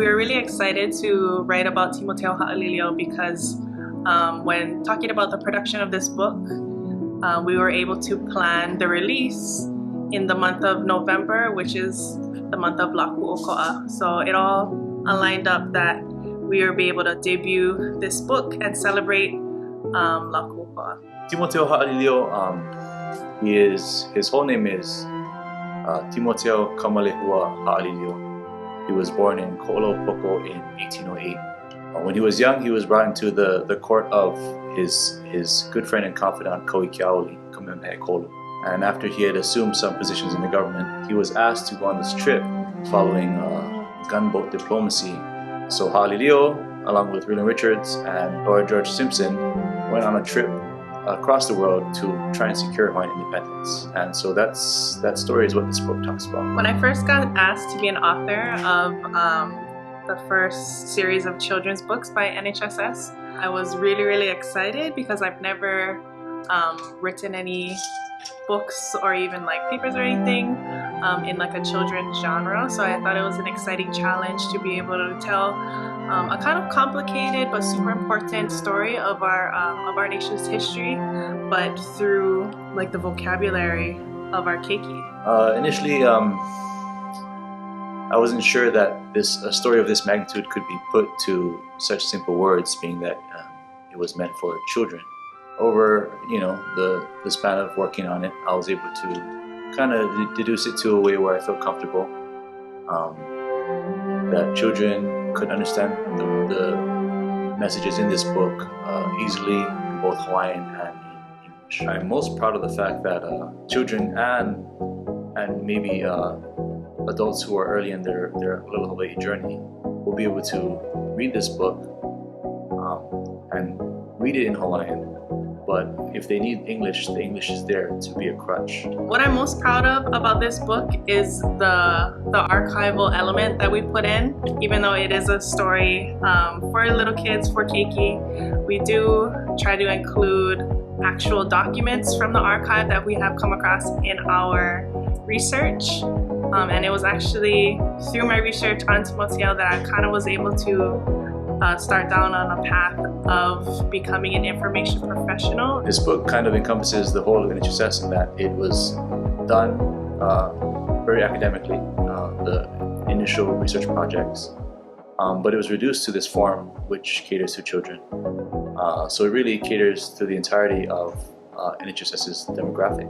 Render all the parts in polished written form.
We were really excited to write about Timoteo Haʻalilio because when talking about the production of this book, we were able to plan the release in the month of November, which is the month of Huakaʻi. So it all aligned up that we will be able to debut this book and celebrate Huakaʻi. Timoteo Haʻalilio, his whole name is Timoteo Kamalehua Haʻalilio. He was born in Ko'olopoko in 1808. When he was young, he was brought into the court of his good friend and confidant Koikiaoli, Kamehameha. And after he had assumed some positions in the government, he was asked to go on this trip following gunboat diplomacy. So Haʻalilio, along with William Richards and Lord George Simpson, went on a trip across the world to try and secure Hawaiian independence. And so that story is what this book talks about. When I first got asked to be an author of the first series of children's books by NHSS, I was really excited because I've never written any books or even like papers or anything in like a children's genre. So I thought it was an exciting challenge to be able to tell a kind of complicated but super important story of our nation's history, but through like the vocabulary of our keiki. Initially, I wasn't sure that a story of this magnitude could be put to such simple words, being that it was meant for children. Over the span of working on it, I was able to kind of deduce it to a way where I felt comfortable, that children could understand the messages in this book easily in both Hawaiian and in English. I'm most proud of the fact that children and maybe adults who are early in their Little Hawaii journey will be able to read this book and read it in Hawaiian. But if they need English, the English is there to be a crutch. What I'm most proud of about this book is the archival element that we put in. Even though it is a story for little kids, for keiki, we do try to include actual documents from the archive that we have come across in our research. And it was actually through my research on Timoteo that I kind of was able to start down on a path of becoming an information professional. This book kind of encompasses the whole of NHSS in that it was done very academically, the initial research projects, but it was reduced to this form which caters to children. So it really caters to the entirety of NHSS's demographic.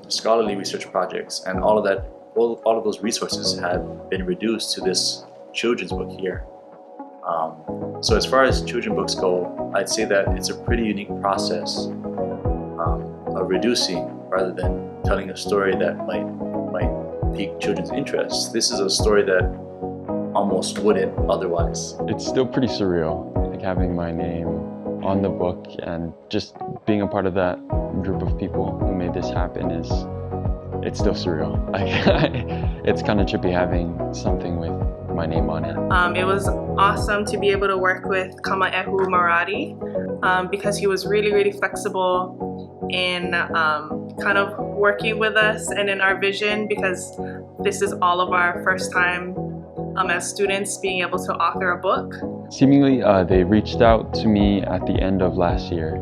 Scholarly research projects and all of those resources had been reduced to this children's book here. So as far as children's books go, I'd say that it's a pretty unique process of reducing rather than telling a story that might pique children's interest. This is a story that almost wouldn't otherwise. It's still pretty surreal, like having my name on the book and just being a part of that group of people who made this happen it's still surreal. It's kind of trippy having something with my name on it. It was awesome to be able to work with Kamaehu Marati because he was really flexible in kind of working with us and in our vision, because this is all of our first time as students being able to author a book. Seemingly they reached out to me at the end of last year,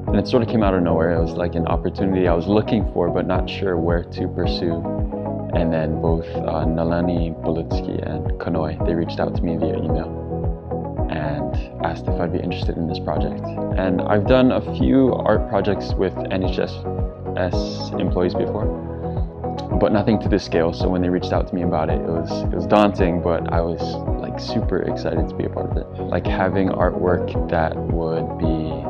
and it sort of came out of nowhere. It was like an opportunity I was looking for but not sure where to pursue. And then both Nalani Bulitsky and Kanoi, they reached out to me via email and asked if I'd be interested in this project. And I've done a few art projects with NHSS employees before, but nothing to this scale. So when they reached out to me about it, it was daunting, but I was like super excited to be a part of it. Like having artwork that would be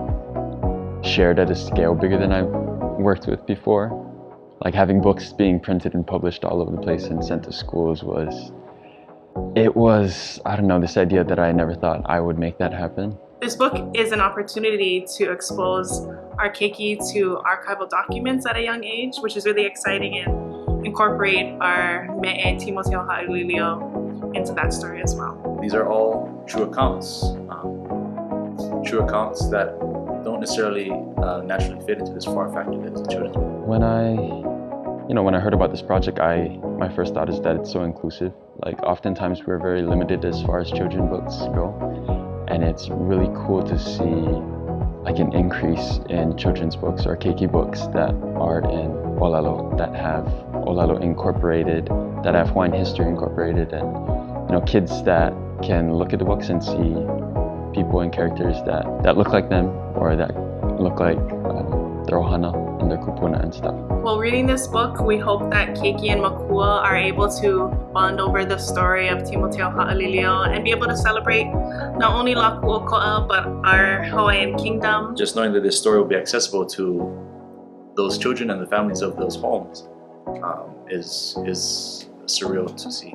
shared at a scale bigger than I've worked with before. Like having books being printed and published all over the place and sent to schools was, I don't know, this idea that I never thought I would make that happen. This book is an opportunity to expose our keiki to archival documents at a young age, which is really exciting, and incorporate our me'e Timoteo Haʻalilio into that story as well. These are all true accounts that don't necessarily naturally fit into this form factor that is a children's book. When I heard about this project, my first thought is that it's so inclusive. Like oftentimes we're very limited as far as children books go, and it's really cool to see like an increase in children's books or keiki books that are in Olelo, that have Olelo incorporated, that have Hawaiian history incorporated, and kids that can look at the books and see people and characters that look like them, or that look like their ohana and their kupuna and stuff. While reading this book, we hope that Keiki and Makua are able to bond over the story of Timoteo Haʻalilio and be able to celebrate not only Lakuoko'a but our Hawaiian kingdom. Just knowing that this story will be accessible to those children and the families of those homes is surreal to see.